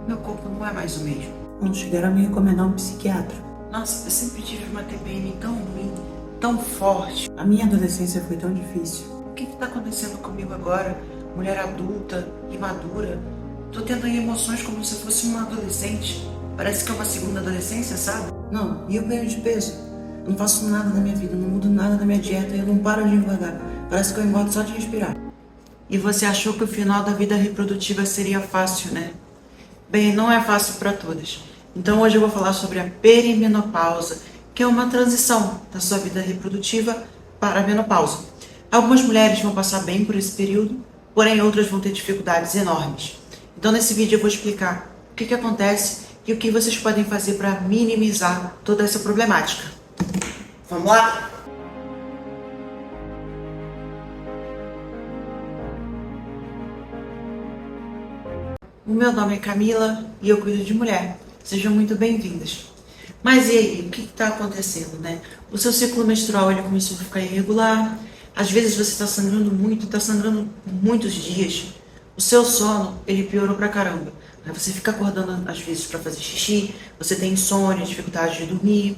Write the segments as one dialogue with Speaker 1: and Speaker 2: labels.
Speaker 1: Meu corpo não é mais o mesmo.
Speaker 2: Não chegaram a me recomendar um psiquiatra.
Speaker 1: Nossa, eu sempre tive uma TPM tão ruim, tão forte.
Speaker 2: A minha adolescência foi tão difícil.
Speaker 1: O que está acontecendo comigo agora? Mulher adulta e madura. Tô tendo emoções como se fosse uma adolescente. Parece que é uma segunda adolescência, sabe?
Speaker 2: Não, e eu ganho de peso. Não faço nada na minha vida, não mudo nada na minha dieta e eu não paro de engordar. Parece que eu engordo só de respirar.
Speaker 1: E você achou que o final da vida reprodutiva seria fácil, né? Bem, não é fácil para todas. Então hoje eu vou falar sobre a perimenopausa, que é uma transição da sua vida reprodutiva para a menopausa. Algumas mulheres vão passar bem por esse período, porém outras vão ter dificuldades enormes. Então nesse vídeo eu vou explicar o que acontece e o que vocês podem fazer para minimizar toda essa problemática. Vamos lá? O meu nome é Camila e eu cuido de mulher. Sejam muito bem-vindas. Mas e aí, o que está acontecendo, né? O seu ciclo menstrual ele começou a ficar irregular. Às vezes você está sangrando muito, está sangrando muitos dias. O seu sono, ele piorou pra caramba. Você fica acordando às vezes para fazer xixi, você tem insônia, dificuldade de dormir.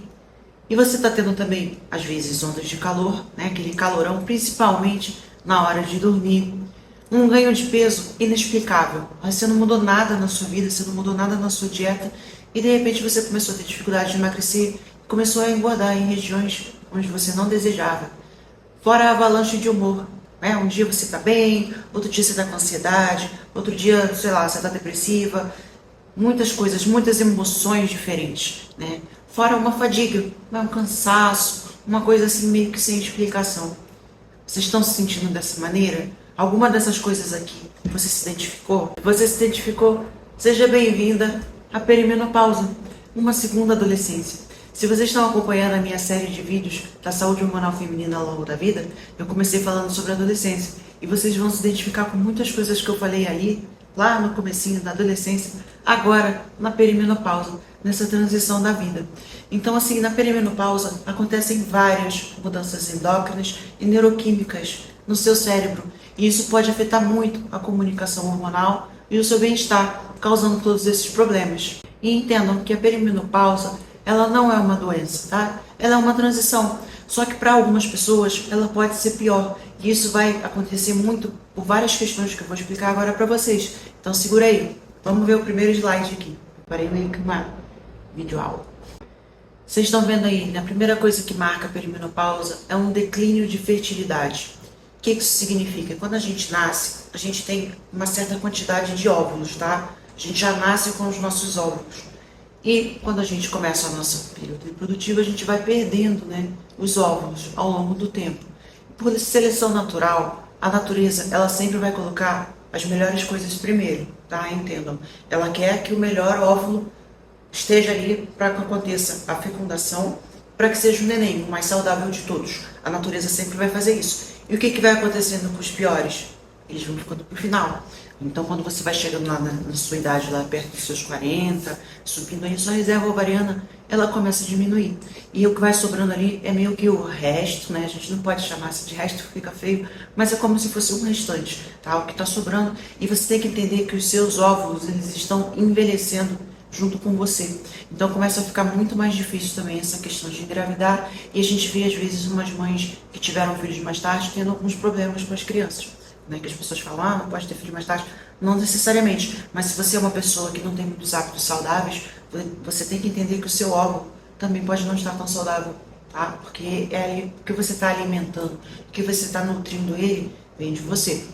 Speaker 1: E você está tendo também, às vezes, ondas de calor, né? Aquele calorão, principalmente na hora de dormir. Um ganho de peso inexplicável. Você não mudou nada na sua vida, você não mudou nada na sua dieta e de repente você começou a ter dificuldade de emagrecer, começou a engordar em regiões onde você não desejava. Fora a avalanche de humor, né? Um dia você está bem, outro dia você está com ansiedade, outro dia, sei lá, você está depressiva. Muitas coisas, muitas emoções diferentes, né? Fora uma fadiga, um cansaço, uma coisa assim meio que sem explicação. Vocês estão se sentindo dessa maneira? Alguma dessas coisas aqui você se identificou? Você se identificou? Seja bem-vinda à perimenopausa, uma segunda adolescência. Se vocês estão acompanhando a minha série de vídeos da saúde hormonal feminina ao longo da vida, eu comecei falando sobre a adolescência e vocês vão se identificar com muitas coisas que eu falei ali, lá no comecinho da adolescência, agora na perimenopausa, nessa transição da vida. Então, assim, na perimenopausa acontecem várias mudanças endócrinas e neuroquímicas no seu cérebro. E isso pode afetar muito a comunicação hormonal e o seu bem-estar, causando todos esses problemas. E entendam que a perimenopausa, ela não é uma doença, tá? Ela é uma transição. Só que para algumas pessoas, ela pode ser pior. E isso vai acontecer muito por várias questões que eu vou explicar agora para vocês. Então segura aí. Vamos ver o primeiro slide aqui. Preparei meio que uma videoaula. Vocês estão vendo aí, né? A primeira coisa que marca a perimenopausa é um declínio de fertilidade. O que isso significa? Quando a gente nasce, a gente tem uma certa quantidade de óvulos, tá? A gente já nasce com os nossos óvulos. E quando a gente começa a nossa período reprodutivo, a gente vai perdendo, né, os óvulos ao longo do tempo. Por seleção natural, a natureza, ela sempre vai colocar as melhores coisas primeiro, tá? Entendam. Ela quer que o melhor óvulo esteja ali para que aconteça a fecundação, para que seja o neném, o mais saudável de todos. A natureza sempre vai fazer isso. E o que vai acontecendo com os piores? Eles vão ficando pro final. Então, quando você vai chegando lá na sua idade, lá perto dos seus 40, subindo aí, sua reserva ovariana, ela começa a diminuir. E o que vai sobrando ali é meio que o resto, né? A gente não pode chamar assim de resto, fica feio, mas é como se fosse um restante, tá? O que está sobrando. E você tem que entender que os seus óvulos, eles estão envelhecendo junto com você. Então começa a ficar muito mais difícil também essa questão de engravidar e a gente vê às vezes umas mães que tiveram filhos mais tarde tendo alguns problemas com as crianças, né? Que as pessoas falam, não pode ter filho mais tarde, não necessariamente, mas se você é uma pessoa que não tem muitos hábitos saudáveis, você tem que entender que o seu óvulo também pode não estar tão saudável, tá? Porque é ali que você está alimentando, que você está nutrindo ele, vem de você,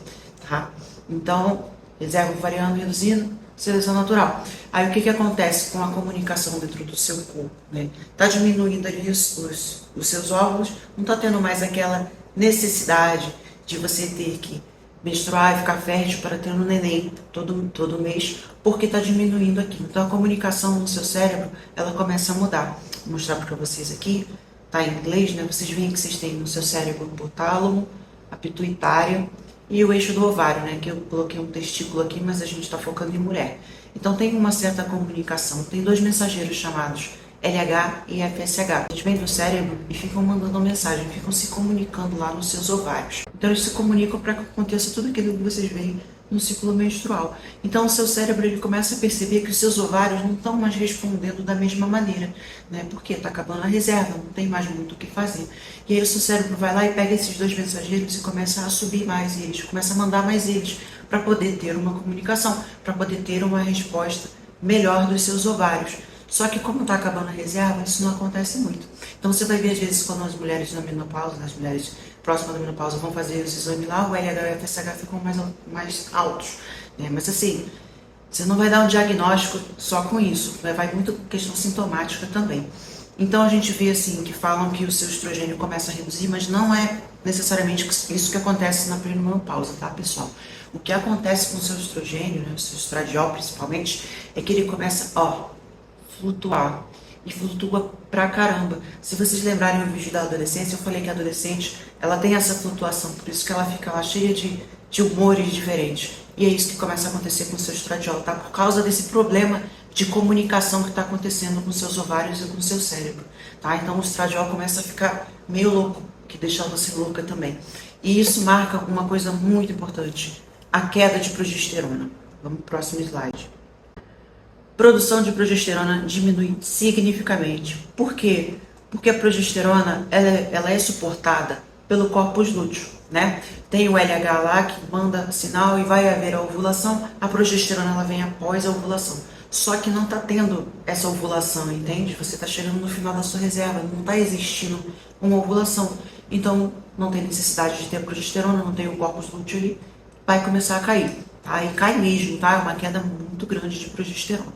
Speaker 1: tá? Então, reserva ovariana reduzindo, seleção natural. Aí o que acontece com a comunicação dentro do seu corpo, né? Tá diminuindo ali os seus óvulos, não tá tendo mais aquela necessidade de você ter que menstruar e ficar fértil para ter um neném todo mês, porque tá diminuindo aqui. Então a comunicação no seu cérebro, ela começa a mudar. Vou mostrar para vocês aqui, tá em inglês, né? Vocês veem que vocês têm no seu cérebro o tálamo, a pituitária e o eixo do ovário, né? Que eu coloquei um testículo aqui, mas a gente está focando em mulher. Então tem uma certa comunicação. Tem dois mensageiros chamados LH e FSH. Eles vêm do cérebro e ficam mandando mensagem, ficam se comunicando lá nos seus ovários. Então eles se comunicam para que aconteça tudo aquilo que vocês veem no ciclo menstrual. Então o seu cérebro ele começa a perceber que os seus ovários não estão mais respondendo da mesma maneira, né? Porque está acabando a reserva, não tem mais muito o que fazer. E aí o seu cérebro vai lá e pega esses dois mensageiros e começa a subir mais eles, começa a mandar mais eles, para poder ter uma comunicação, para poder ter uma resposta melhor dos seus ovários. Só que como está acabando a reserva, isso não acontece muito. Então você vai ver às vezes quando as mulheres na menopausa, as mulheres próximas da menopausa vão fazer os exames lá, o LH e o FSH ficam mais altos, né? Mas assim, você não vai dar um diagnóstico só com isso, né? Vai muito questão sintomática também. Então a gente vê assim que falam que o seu estrogênio começa a reduzir, mas não é necessariamente isso que acontece na perimenopausa, tá, pessoal? O que acontece com o seu estrogênio, né, o seu estradiol principalmente, é que ele começa, flutuar. E flutua pra caramba. Se vocês lembrarem o vídeo da adolescência, eu falei que a adolescente, ela tem essa flutuação, por isso que ela fica lá cheia de humores diferentes. E é isso que começa a acontecer com o seu estradiol, tá? Por causa desse problema de comunicação que está acontecendo com seus ovários e com o seu cérebro, tá? Então o estradiol começa a ficar meio louco, que deixa você louca também. E isso marca uma coisa muito importante, a queda de progesterona. Vamos pro próximo slide. Produção de progesterona diminui significativamente. Por quê? Porque a progesterona ela é suportada pelo corpus lúteo, né? Tem o LH lá que manda sinal e vai haver a ovulação, a progesterona ela vem após a ovulação. Só que não está tendo essa ovulação, entende? Você está chegando no final da sua reserva, não está existindo uma ovulação. Então não tem necessidade de ter a progesterona, não tem o corpus lúteo ali, vai começar a cair. Tá? E cai mesmo, tá? É uma queda muito grande de progesterona.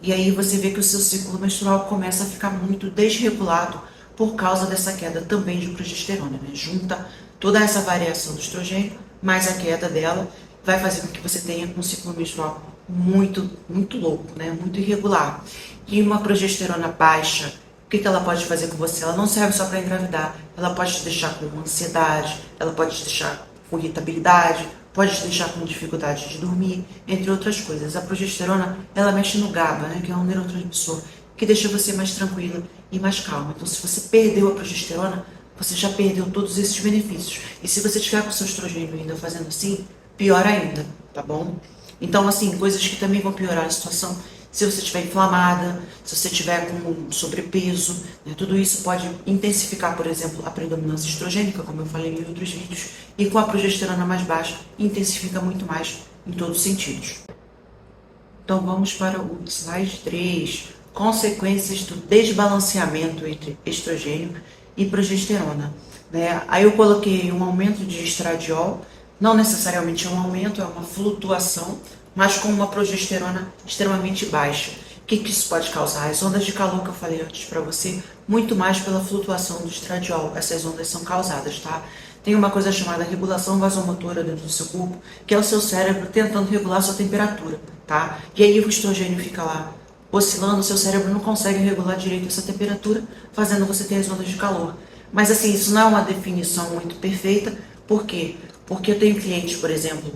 Speaker 1: E aí você vê que o seu ciclo menstrual começa a ficar muito desregulado por causa dessa queda também de progesterona, né? Junta toda essa variação do estrogênio, mais a queda dela, vai fazer com que você tenha um ciclo menstrual muito louco, né? Muito irregular. E uma progesterona baixa, o que ela pode fazer com você? Ela não serve só para engravidar, ela pode te deixar com ansiedade, ela pode te deixar com irritabilidade, pode te deixar com dificuldade de dormir, entre outras coisas. A progesterona, ela mexe no GABA, né, que é um neurotransmissor, que deixa você mais tranquila e mais calma. Então, se você perdeu a progesterona, você já perdeu todos esses benefícios. E se você tiver com o seu estrogênio ainda fazendo assim, pior ainda, tá bom? Então, assim, coisas que também vão piorar a situação, se você estiver inflamada, se você estiver com sobrepeso, né, tudo isso pode intensificar, por exemplo, a predominância estrogênica, como eu falei em outros vídeos, e com a progesterona mais baixa, intensifica muito mais em todos os sentidos. Então vamos para o slide 3, consequências do desbalanceamento entre estrogênio e progesterona. Né? Aí eu coloquei um aumento de estradiol, não necessariamente é um aumento, é uma flutuação, mas com uma progesterona extremamente baixa. O que isso pode causar? As ondas de calor que eu falei antes para você, muito mais pela flutuação do estradiol. Essas ondas são causadas, tá? Tem uma coisa chamada regulação vasomotora dentro do seu corpo, que é o seu cérebro tentando regular a sua temperatura, tá? E aí o estrogênio fica lá oscilando, o seu cérebro não consegue regular direito essa temperatura, fazendo você ter as ondas de calor. Mas assim, isso não é uma definição muito perfeita. Por quê? Porque eu tenho clientes, por exemplo,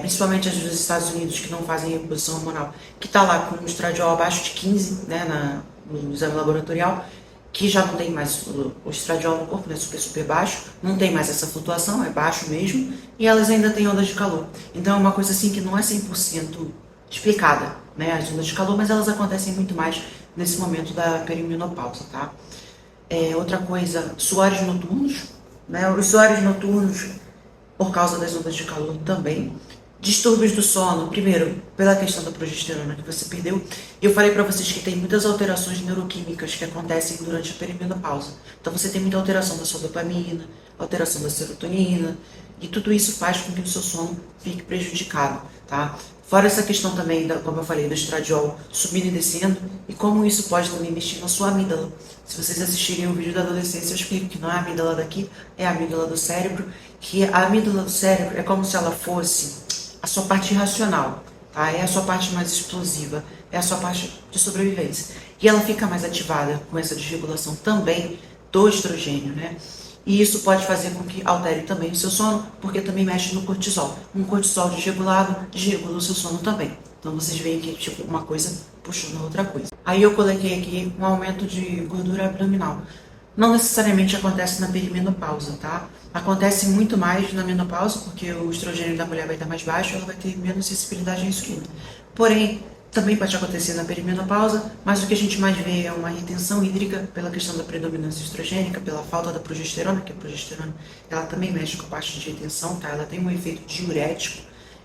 Speaker 1: principalmente as dos Estados Unidos que não fazem reposição hormonal, que está lá com um estradiol abaixo de 15, né, no exame laboratorial, que já não tem mais o estradiol no corpo, né, super baixo, não tem mais essa flutuação, é baixo mesmo, e elas ainda têm ondas de calor. Então é uma coisa assim que não é 100% explicada, né, as ondas de calor, mas elas acontecem muito mais nesse momento da perimenopausa, tá? Outra coisa, suores noturnos, né, os suores noturnos por causa das ondas de calor também. Distúrbios do sono, primeiro, pela questão da progesterona que você perdeu. Eu falei para vocês que tem muitas alterações neuroquímicas que acontecem durante a perimenopausa. Então você tem muita alteração da sua dopamina, alteração da serotonina, e tudo isso faz com que o seu sono fique prejudicado, tá? Fora essa questão também, como eu falei, do estradiol subindo e descendo, e como isso pode também mexer na sua amígdala. Se vocês assistirem o vídeo da adolescência, eu explico que não é a amígdala daqui, é a amígdala do cérebro, que a amígdala do cérebro é como se ela fosse a sua parte racional, tá? É a sua parte mais explosiva, é a sua parte de sobrevivência. E ela fica mais ativada com essa desregulação também do estrogênio, né? E isso pode fazer com que altere também o seu sono, porque também mexe no cortisol. Um cortisol desregulado desregula o seu sono também. Então vocês veem que tipo uma coisa puxando a outra coisa. Aí eu coloquei aqui um aumento de gordura abdominal. não necessariamente acontece na perimenopausa, tá? Acontece muito mais na menopausa, porque o estrogênio da mulher vai estar mais baixo, ela vai ter menos sensibilidade à insulina. Porém, também pode acontecer na perimenopausa, mas o que a gente mais vê é uma retenção hídrica pela questão da predominância estrogênica, pela falta da progesterona, que a progesterona ela também mexe com a parte de retenção, tá? Ela tem um efeito diurético.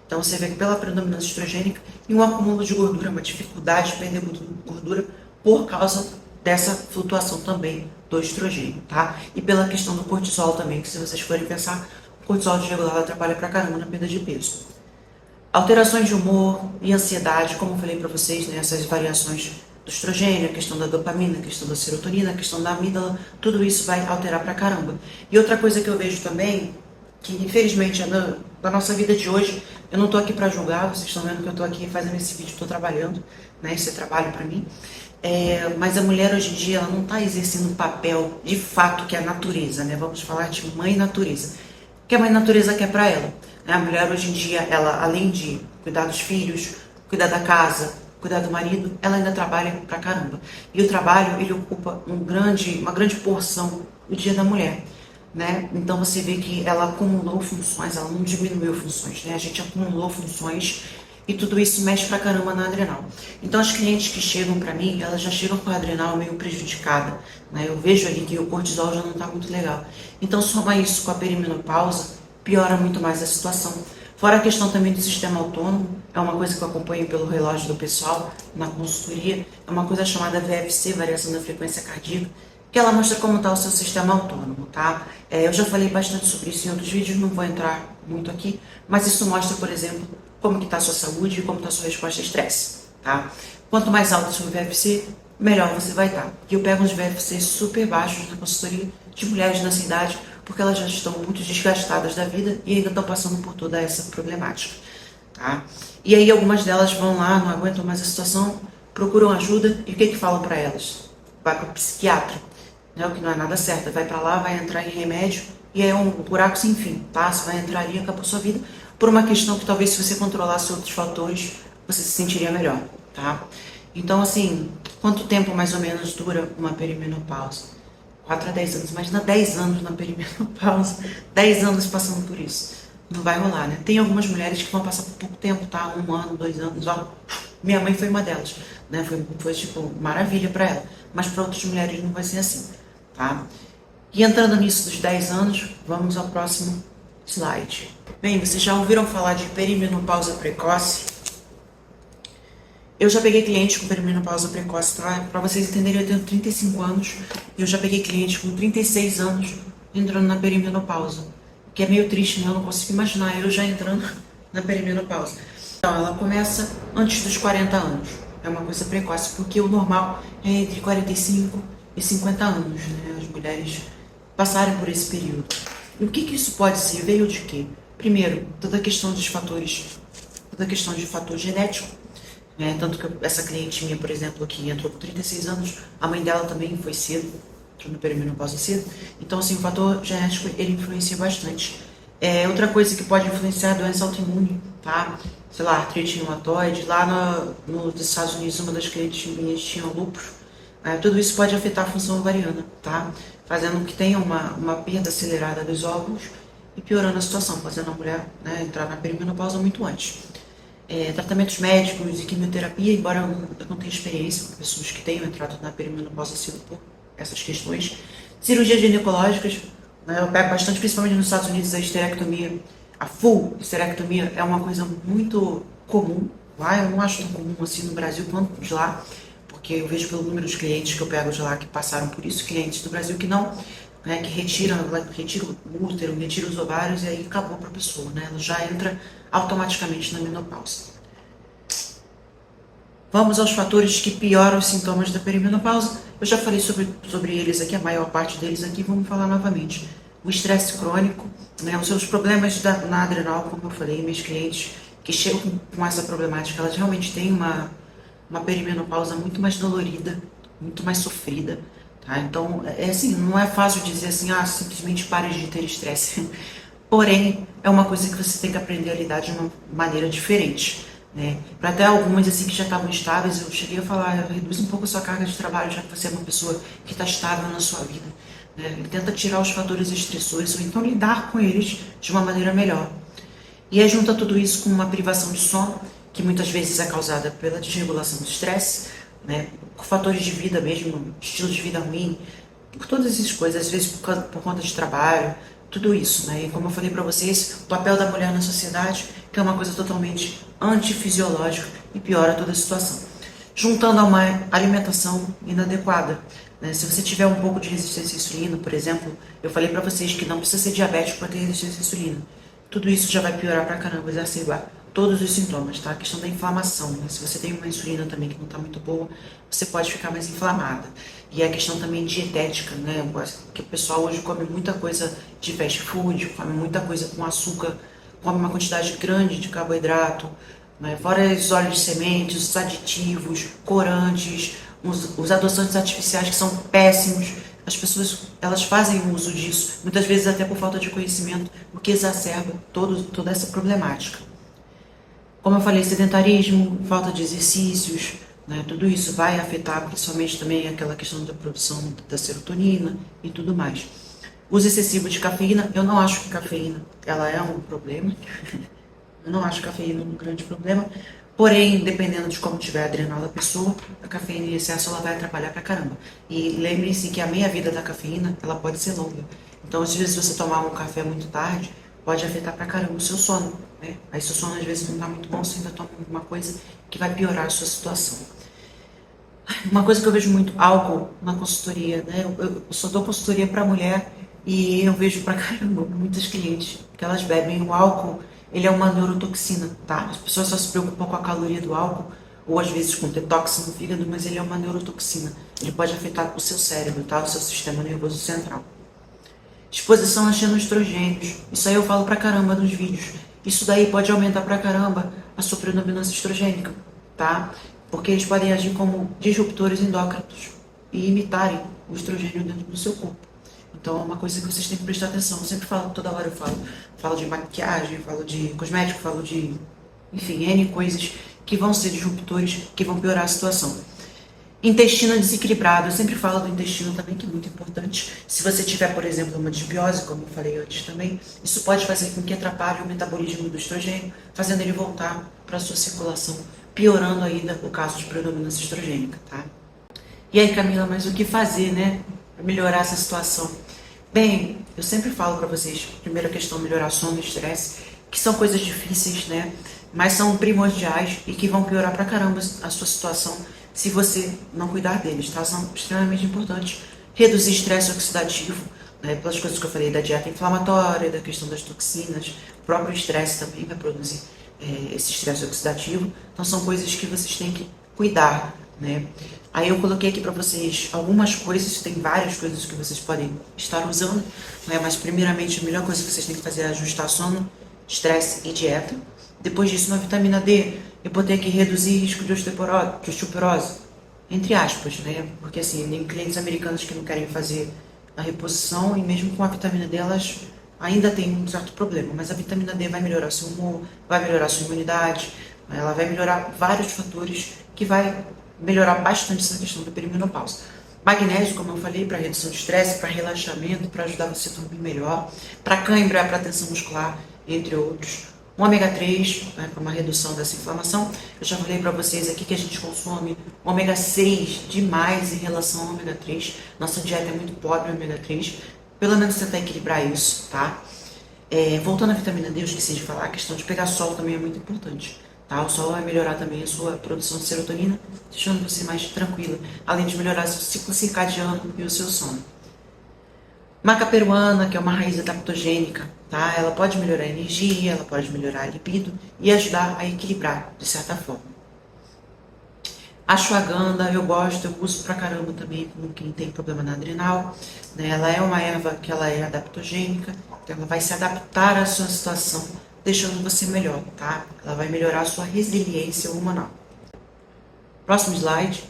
Speaker 1: Então você vê que pela predominância estrogênica e um acúmulo de gordura, uma dificuldade de perder gordura por causa dessa flutuação também do estrogênio, tá? E pela questão do cortisol também, que se vocês forem pensar, o cortisol desregulado atrapalha pra caramba na perda de peso. Alterações de humor e ansiedade, como eu falei para vocês, né, essas variações do estrogênio, a questão da dopamina, a questão da serotonina, a questão da amígdala, tudo isso vai alterar pra caramba. E outra coisa que eu vejo também, que infelizmente é da nossa vida de hoje, eu não tô aqui para julgar, vocês estão vendo que eu tô aqui fazendo esse vídeo, tô trabalhando, né, isso é trabalho para mim. Mas a mulher hoje em dia ela não está exercendo o papel de fato que é a natureza, né? Vamos falar de mãe natureza. O que a mãe natureza quer para ela? A mulher hoje em dia, ela além de cuidar dos filhos, cuidar da casa, cuidar do marido, ela ainda trabalha pra caramba. E o trabalho ele ocupa uma grande porção do dia da mulher, né? Então você vê que ela acumulou funções, ela não diminuiu funções, né? A gente acumulou funções. E tudo isso mexe pra caramba na adrenal. Então as clientes que chegam pra mim, elas já chegam com a adrenal meio prejudicada, né? Eu vejo ali que o cortisol já não tá muito legal. Então soma isso com a perimenopausa, piora muito mais a situação. Fora a questão também do sistema autônomo, é uma coisa que eu acompanho pelo relógio do pessoal na consultoria, é uma coisa chamada VFC, variação da frequência cardíaca, que ela mostra como está o seu sistema autônomo, tá? Eu já falei bastante sobre isso em outros vídeos, não vou entrar muito aqui, mas isso mostra, por exemplo, como que está a sua saúde e como está a sua resposta a estresse, tá? Quanto mais alto o seu VFC, melhor você vai estar. E eu pego uns VFC super baixos na consultoria de mulheres nessa idade, porque elas já estão muito desgastadas da vida e ainda estão passando por toda essa problemática, tá? E aí algumas delas vão lá, não aguentam mais a situação, procuram ajuda e o que falam para elas? Vai para o psiquiatra, né? O que não é nada certo, vai para lá, vai entrar em remédio e é um buraco sem fim, tá? Você vai entrar ali e acabou sua vida por uma questão que talvez se você controlasse outros fatores, você se sentiria melhor, tá? Então assim, quanto tempo mais ou menos dura uma perimenopausa? 4 a 10 anos, imagina 10 anos na perimenopausa, 10 anos passando por isso. Não vai rolar, né? Tem algumas mulheres que vão passar por pouco tempo, tá? 1 ano, 2 anos, ó. Minha mãe foi uma delas, né? Foi tipo, maravilha pra ela. Mas para outras mulheres não vai ser assim, tá? E entrando nisso dos 10 anos, vamos ao próximo slide. Bem, vocês já ouviram falar de perimenopausa precoce? Eu já peguei clientes com perimenopausa precoce, tá? Pra vocês entenderem, eu tenho 35 anos e eu já peguei clientes com 36 anos entrando na perimenopausa. O que é meio triste, né? Eu não consigo imaginar eu já entrando na perimenopausa. Então, ela começa antes dos 40 anos. É uma coisa precoce, porque o normal é entre 45 e 50 anos, né? As mulheres passarem por esse período. E o que isso pode ser? Veio de quê? Primeiro, toda a questão dos fatores, toda a questão de fator genético, né? Tanto que essa cliente minha, por exemplo, que entrou com 36 anos, a mãe dela também foi cedo, entrou no perimenopausa cedo. Então, assim, o fator genético, ele influencia bastante. Outra coisa que pode influenciar é a doença autoimune, tá? Sei lá, artrite reumatoide. Lá nos Estados Unidos, uma das clientes minhas tinha lúpus. Tudo isso pode afetar a função ovariana, tá? Fazendo com que tenha uma perda acelerada dos óvulos e piorando a situação, fazendo a mulher, né, entrar na perimenopausa muito antes. Tratamentos médicos e quimioterapia, embora eu não tenha experiência com pessoas que tenham entrado na perimenopausa cedo por essas questões. Cirurgias ginecológicas, né, eu pego bastante, principalmente nos Estados Unidos, a histerectomia, a full histerectomia é uma coisa muito comum lá. Eu não acho tão comum assim no Brasil quanto de lá, porque eu vejo pelo número de clientes que eu pego de lá que passaram por isso, clientes do Brasil que não, né, que retiram o útero, retiram os ovários e aí acabou para a pessoa, né? Ela já entra automaticamente na menopausa. Vamos aos fatores que pioram os sintomas da perimenopausa. Eu já falei sobre eles aqui, a maior parte deles aqui, vamos falar novamente. O estresse crônico, né, os seus problemas na adrenal, como eu falei, meus clientes que chegam com essa problemática, elas realmente têm uma perimenopausa muito mais dolorida, muito mais sofrida, tá? Então, assim, não é fácil dizer assim, simplesmente pare de ter estresse. Porém, é uma coisa que você tem que aprender a lidar de uma maneira diferente, né? Para até algumas assim que já estavam estáveis, eu cheguei a falar, reduz um pouco a sua carga de trabalho, já que você é uma pessoa que está estável na sua vida. né? Ele tenta tirar os fatores estressores ou então lidar com eles de uma maneira melhor. E aí junta tudo isso com uma privação de sono, que muitas vezes é causada pela desregulação do estresse, né? Por fatores de vida mesmo, estilo de vida ruim, por todas essas coisas, às vezes por conta de trabalho, tudo isso, né? E como eu falei para vocês, o papel da mulher na sociedade, que é uma coisa totalmente antifisiológica e piora toda a situação. Juntando a uma alimentação inadequada, né? Se você tiver um pouco de resistência à insulina, por exemplo, eu falei para vocês que não precisa ser diabético para ter resistência à insulina. Tudo isso já vai piorar pra caramba, exacerbar todos os sintomas, tá? A questão da inflamação, né? Se você tem uma insulina também que não tá muito boa, você pode ficar mais inflamada. E a questão também dietética, né? Que o pessoal hoje come muita coisa de fast food, come muita coisa com açúcar, come uma quantidade grande de carboidrato, né? Fora os óleos de sementes, os aditivos, corantes, os adoçantes artificiais que são péssimos. As pessoas, elas fazem uso disso, muitas vezes até por falta de conhecimento, o que exacerba toda essa problemática. Como eu falei, sedentarismo, falta de exercícios, né, tudo isso vai afetar principalmente também aquela questão da produção da serotonina e tudo mais. Uso excessivo de cafeína, eu não acho que cafeína ela é um problema, eu não acho cafeína um grande problema, porém, dependendo de como tiver a adrenal da pessoa, a cafeína em excesso ela vai atrapalhar pra caramba. E lembre-se que a meia-vida da cafeína, ela pode ser longa. Então, às vezes, se você tomar um café muito tarde, pode afetar pra caramba o seu sono, né? Aí, seu sono às vezes não tá muito bom, você ainda toma alguma coisa que vai piorar a sua situação. Uma coisa que eu vejo muito, álcool na consultoria, né? Eu só dou consultoria pra mulher e eu vejo pra caramba muitas clientes que elas bebem o álcool. Ele é uma neurotoxina, tá? As pessoas só se preocupam com a caloria do álcool, ou às vezes com detox no fígado, mas ele é uma neurotoxina. Ele pode afetar o seu cérebro, tá? O seu sistema nervoso central. Exposição a xenoestrogênios. Isso aí eu falo pra caramba nos vídeos. Isso daí pode aumentar pra caramba a sua predominância estrogênica, tá? Porque eles podem agir como disruptores endócrinos e imitarem o estrogênio dentro do seu corpo. Então é uma coisa que vocês têm que prestar atenção. Eu sempre falo, toda hora eu falo de maquiagem, falo de cosmético, falo de, enfim, N coisas que vão ser disruptores, que vão piorar a situação. Intestino desequilibrado, eu sempre falo do intestino também, que é muito importante. Se você tiver, por exemplo, uma desbiose, como eu falei antes também, isso pode fazer com que atrapalhe o metabolismo do estrogênio, fazendo ele voltar para a sua circulação, piorando ainda o caso de predominância estrogênica, tá? E aí, Camila, mas o que fazer, né, para melhorar essa situação? Bem, eu sempre falo para vocês, primeira questão, melhorar sono e estresse, que são coisas difíceis, né, mas são primordiais e que vão piorar pra caramba a sua situação se você não cuidar deles, tá? São extremamente importantes. Reduzir estresse oxidativo, né, pelas coisas que eu falei da dieta inflamatória, da questão das toxinas, o próprio estresse também vai produzir esse estresse oxidativo. Então são coisas que vocês têm que cuidar, né? Aí eu coloquei aqui para vocês algumas coisas, tem várias coisas que vocês podem estar usando, né? Mas primeiramente a melhor coisa que vocês têm que fazer é ajustar sono, estresse e dieta. Depois disso, na vitamina D, eu botei aqui reduzir risco de osteoporose, entre aspas, né? Porque assim, tem clientes americanos que não querem fazer a reposição e mesmo com a vitamina D elas ainda têm um certo problema. Mas a vitamina D vai melhorar seu humor, vai melhorar sua imunidade, ela vai melhorar vários fatores que vai melhorar bastante essa questão da perimenopausa. Magnésio, como eu falei, para redução de estresse, para relaxamento, para ajudar você a dormir melhor, para cãibra, para tensão muscular, entre outros. O ômega 3, né, para uma redução dessa inflamação. Eu já falei para vocês aqui que a gente consome ômega 6 demais em relação ao ômega 3. Nossa dieta é muito pobre em ômega 3. Pelo menos tentar equilibrar isso, tá? Voltando à vitamina D, eu esqueci de falar, a questão de pegar sol também é muito importante. Tá? O sol vai melhorar também a sua produção de serotonina, deixando você mais tranquila, além de melhorar seu ciclo circadiano e o seu sono. Maca peruana, que é uma raiz adaptogênica, tá? Ela pode melhorar a energia, ela pode melhorar a libido e ajudar a equilibrar, de certa forma. Ashwagandha, eu gosto, eu uso pra caramba também com quem tem problema na adrenal, né? Ela é uma erva que ela é adaptogênica, então ela vai se adaptar à sua situação, deixando você melhor, tá? Ela vai melhorar a sua resiliência hormonal. Próximo slide.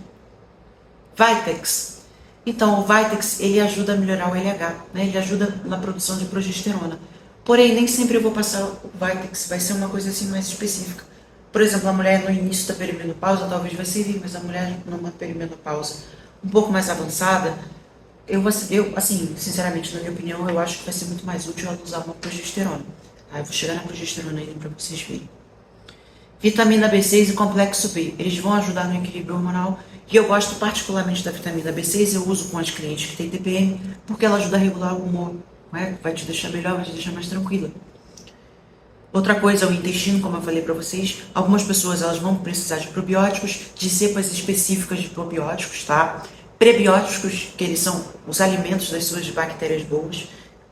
Speaker 1: Vitex. Então, o Vitex, ele ajuda a melhorar o LH, né? Ele ajuda na produção de progesterona. Porém, nem sempre eu vou passar o Vitex, vai ser uma coisa assim mais específica. Por exemplo, a mulher no início da perimenopausa talvez vai servir, mas a mulher numa perimenopausa um pouco mais avançada, assim, sinceramente, na minha opinião, eu acho que vai ser muito mais útil ela usar uma progesterona. Tá? Eu vou chegar na progesterona ainda pra vocês verem. Vitamina B6 e complexo B, eles vão ajudar no equilíbrio hormonal. E eu gosto particularmente da vitamina B6, eu uso com as clientes que têm TPM, porque ela ajuda a regular o humor, né? Vai te deixar melhor, vai te deixar mais tranquila. Outra coisa, o intestino, como eu falei para vocês, algumas pessoas elas vão precisar de probióticos, de cepas específicas de probióticos, tá? Prebióticos, que eles são os alimentos das suas bactérias boas,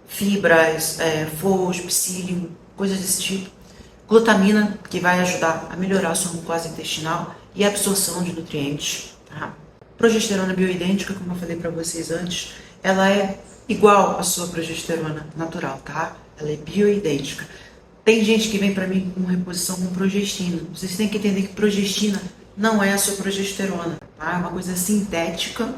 Speaker 1: fibras, fungos, psyllium, coisas desse tipo. Glutamina, que vai ajudar a melhorar a sua mucosa intestinal e a absorção de nutrientes, tá? Progesterona bioidêntica, como eu falei para vocês antes, ela é igual à sua progesterona natural, tá? Ela é bioidêntica. Tem gente que vem para mim com reposição com progestina. Vocês têm que entender que progestina não é a sua progesterona, tá? É uma coisa sintética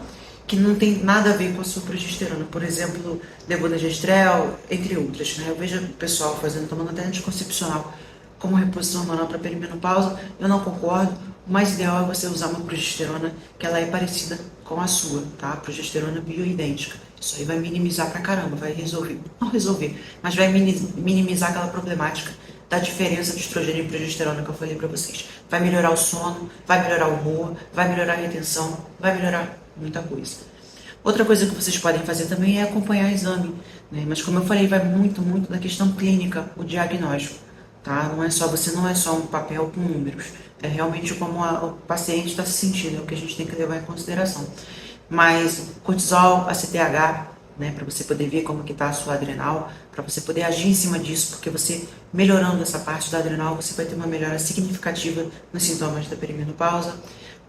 Speaker 1: que não tem nada a ver com a sua progesterona. Por exemplo, levonorgestrel, entre outras, né? Eu vejo o pessoal tomando até anticoncepcional como reposição hormonal para perimenopausa. Eu não concordo. O mais ideal é você usar uma progesterona que ela é parecida com a sua, tá? Progesterona bioidêntica. Isso aí vai minimizar pra caramba, vai resolver, não resolver, mas vai minimizar aquela problemática da diferença de estrogênio e progesterona que eu falei pra vocês. Vai melhorar o sono, vai melhorar o humor, vai melhorar a retenção, vai melhorar muita coisa. Outra coisa que vocês podem fazer também é acompanhar o exame, né? Mas como eu falei, vai muito da questão clínica, o diagnóstico, tá? Você não é só um papel com números, é realmente como o paciente está se sentindo, é o que a gente tem que levar em consideração. Mas cortisol, ACTH, né, para você poder ver como que está a sua adrenal, para você poder agir em cima disso, porque você melhorando essa parte da adrenal, você vai ter uma melhora significativa nos sintomas da perimenopausa.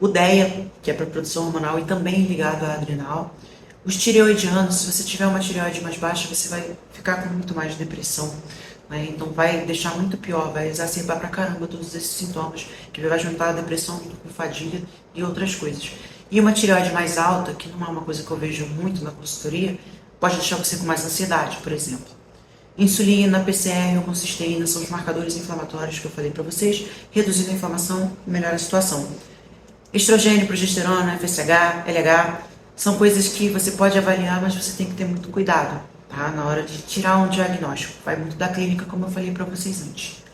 Speaker 1: O DEA, que é para produção hormonal e também ligado à adrenal. Os tireoidianos, se você tiver uma tireoide mais baixa, você vai ficar com muito mais depressão, né? Então vai deixar muito pior, vai exacerbar pra caramba todos esses sintomas, que vai juntar a depressão junto com fadiga e outras coisas. E uma tireoide mais alta, que não é uma coisa que eu vejo muito na consultoria, pode deixar você com mais ansiedade, por exemplo. Insulina, PCR, homocisteína são os marcadores inflamatórios que eu falei para vocês, reduzindo a inflamação e melhora a situação. Estrogênio, progesterona, FSH, LH, são coisas que você pode avaliar, mas você tem que ter muito cuidado, tá? Na hora de tirar um diagnóstico. Vai muito da clínica, como eu falei para vocês antes.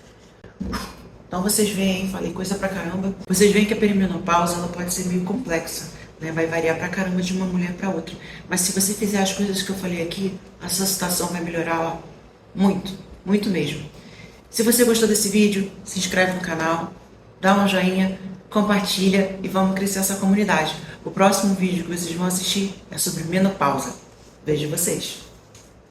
Speaker 1: Então vocês veem, falei coisa pra caramba. Vocês veem que a perimenopausa ela pode ser meio complexa, né? Vai variar pra caramba de uma mulher pra outra. Mas se você fizer as coisas que eu falei aqui, a sua situação vai melhorar, ó, muito mesmo. Se você gostou desse vídeo, se inscreve no canal, dá um joinha, compartilha e vamos crescer essa comunidade. O próximo vídeo que vocês vão assistir é sobre menopausa. Vejo vocês!